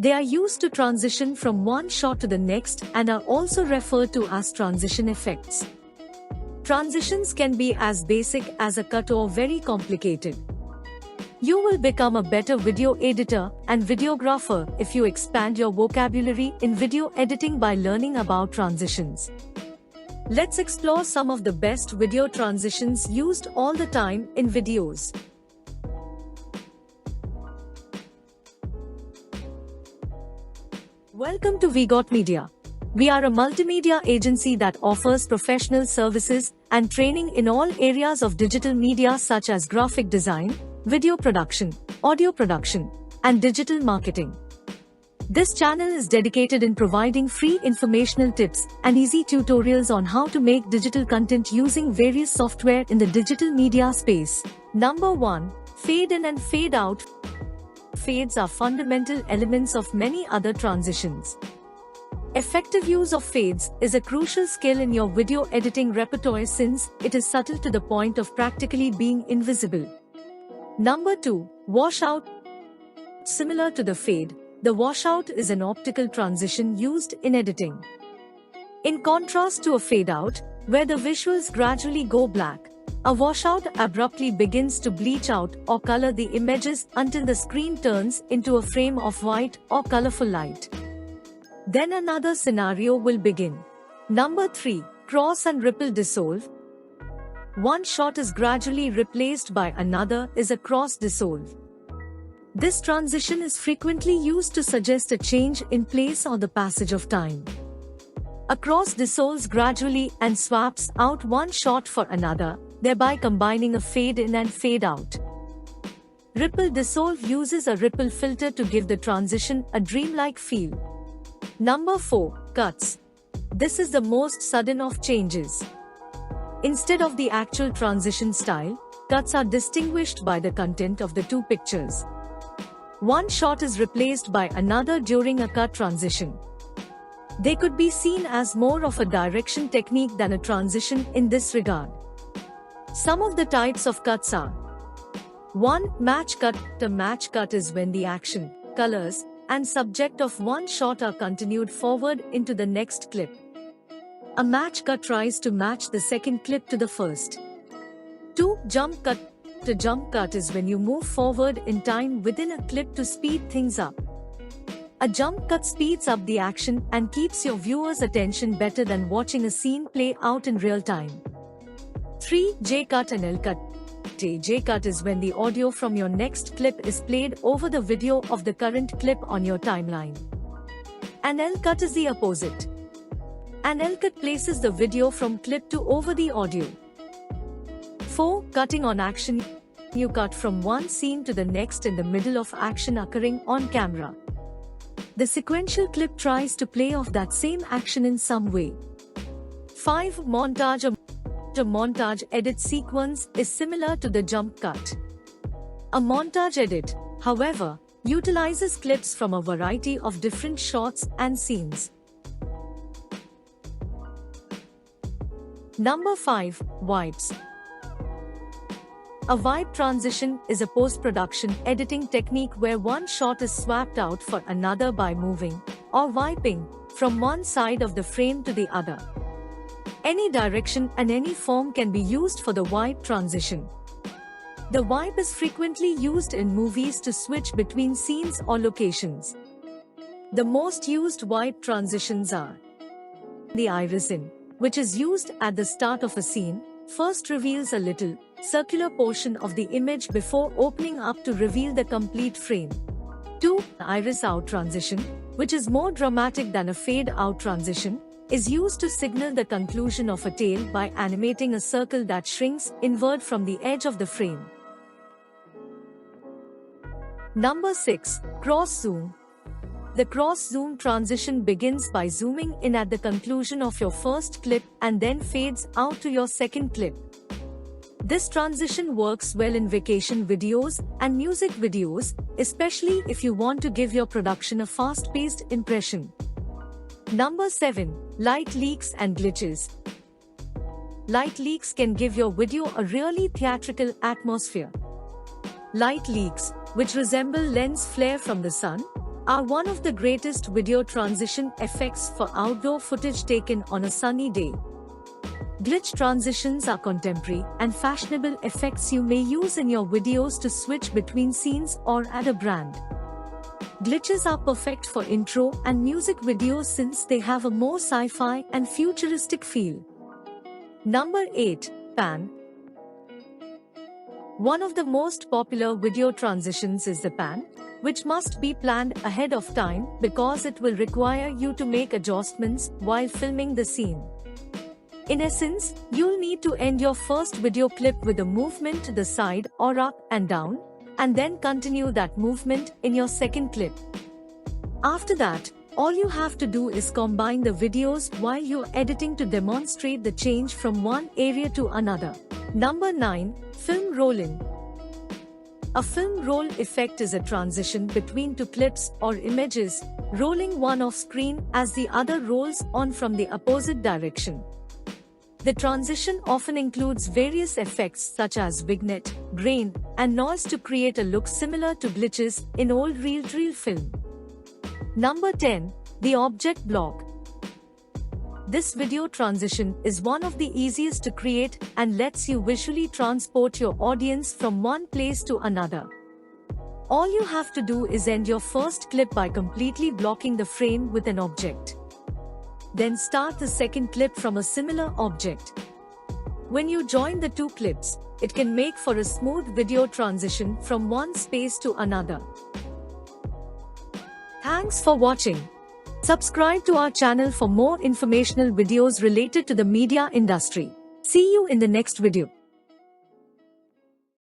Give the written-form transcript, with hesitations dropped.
They are used to transition from one shot to the next and are also referred to as transition effects. Transitions can be as basic as a cut or very complicated. You will become a better video editor and videographer if you expand your vocabulary in video editing by learning about transitions. Let's explore some of the best video transitions used all the time in videos. Welcome to WeGotMedia. We are a multimedia agency that offers professional services and training in all areas of digital media such as graphic design, video production, audio production, and digital marketing. This channel is dedicated in providing free informational tips and easy tutorials on how to make digital content using various software in the digital media space. Number 1. Fade in and fade out. Fades are fundamental elements of many other transitions. Effective use of fades is a crucial skill in your video editing repertoire since it is subtle to the point of practically being invisible. Number 2. Washout. Similar to the fade, the washout is an optical transition used in editing. In contrast to a fade out, where the visuals gradually go black, a washout abruptly begins to bleach out or color the images until the screen turns into a frame of white or colorful light. Then another scenario will begin. Number 3. Cross and ripple dissolve. One shot is gradually replaced by another is a cross dissolve. This transition is frequently used to suggest a change in place or the passage of time. A cross dissolves gradually and swaps out one shot for another, thereby combining a fade in and fade out. Ripple dissolve uses a ripple filter to give the transition a dreamlike feel. Number 4. Cuts. This is the most sudden of changes. Instead of the actual transition style, cuts are distinguished by the content of the two pictures. One shot is replaced by another during a cut transition. They could be seen as more of a direction technique than a transition in this regard. Some of the types of cuts are: 1. Match cut. A match cut is when the action, colors, and subject of one shot are continued forward into the next clip. A match cut tries to match the second clip to the first. 2. Jump cut. A jump cut is when you move forward in time within a clip to speed things up. A jump cut speeds up the action and keeps your viewer's attention better than watching a scene play out in real time. 3. J cut and L cut. J cut is when the audio from your next clip is played over the video of the current clip on your timeline. An L cut is the opposite. An L cut places the video from clip to over the audio. 4. Cutting on action. You cut from one scene to the next in the middle of action occurring on camera. The sequential clip tries to play off that same action in some way. 5. Montage. A montage edit sequence is similar to the jump cut. A montage edit, however, utilizes clips from a variety of different shots and scenes. Number 5. Wipes. A wipe transition is a post-production editing technique where one shot is swapped out for another by moving, or wiping, from one side of the frame to the other. Any direction and any form can be used for the wipe transition. The wipe is frequently used in movies to switch between scenes or locations. The most used wipe transitions are: the iris in, which is used at the start of a scene, first reveals a little, circular portion of the image before opening up to reveal the complete frame. 2. Iris out transition, which is more dramatic than a fade out transition, is used to signal the conclusion of a tale by animating a circle that shrinks inward from the edge of the frame. Number 6. Cross zoom. The cross zoom transition begins by zooming in at the conclusion of your first clip and then fades out to your second clip. This transition works well in vacation videos and music videos, especially if you want to give your production a fast-paced impression. Number 7. Light leaks and glitches. Light leaks can give your video a really theatrical atmosphere. Light leaks, which resemble lens flare from the sun, are one of the greatest video transition effects for outdoor footage taken on a sunny day. Glitch transitions are contemporary and fashionable effects you may use in your videos to switch between scenes or add a brand. Glitches are perfect for intro and music videos since they have a more sci-fi and futuristic feel. Number 8. Pan. One of the most popular video transitions is the pan, which must be planned ahead of time because it will require you to make adjustments while filming the scene. In essence, you'll need to end your first video clip with a movement to the side or up and down, and then continue that movement in your second clip. After that, all you have to do is combine the videos while you're editing to demonstrate the change from one area to another. Number 9. Film roll-in. A film roll effect is a transition between two clips or images, rolling one off screen as the other rolls on from the opposite direction. The transition often includes various effects such as vignette, grain, and noise to create a look similar to glitches in old reel-to-reel film. Number 10. The object block. This video transition is one of the easiest to create and lets you visually transport your audience from one place to another. All you have to do is end your first clip by completely blocking the frame with an object. Then start the second clip from a similar object. When you join the two clips, it can make for a smooth video transition from one space to another. Thanks for watching. Subscribe to our channel for more informational videos related to the media industry. See you in the next video.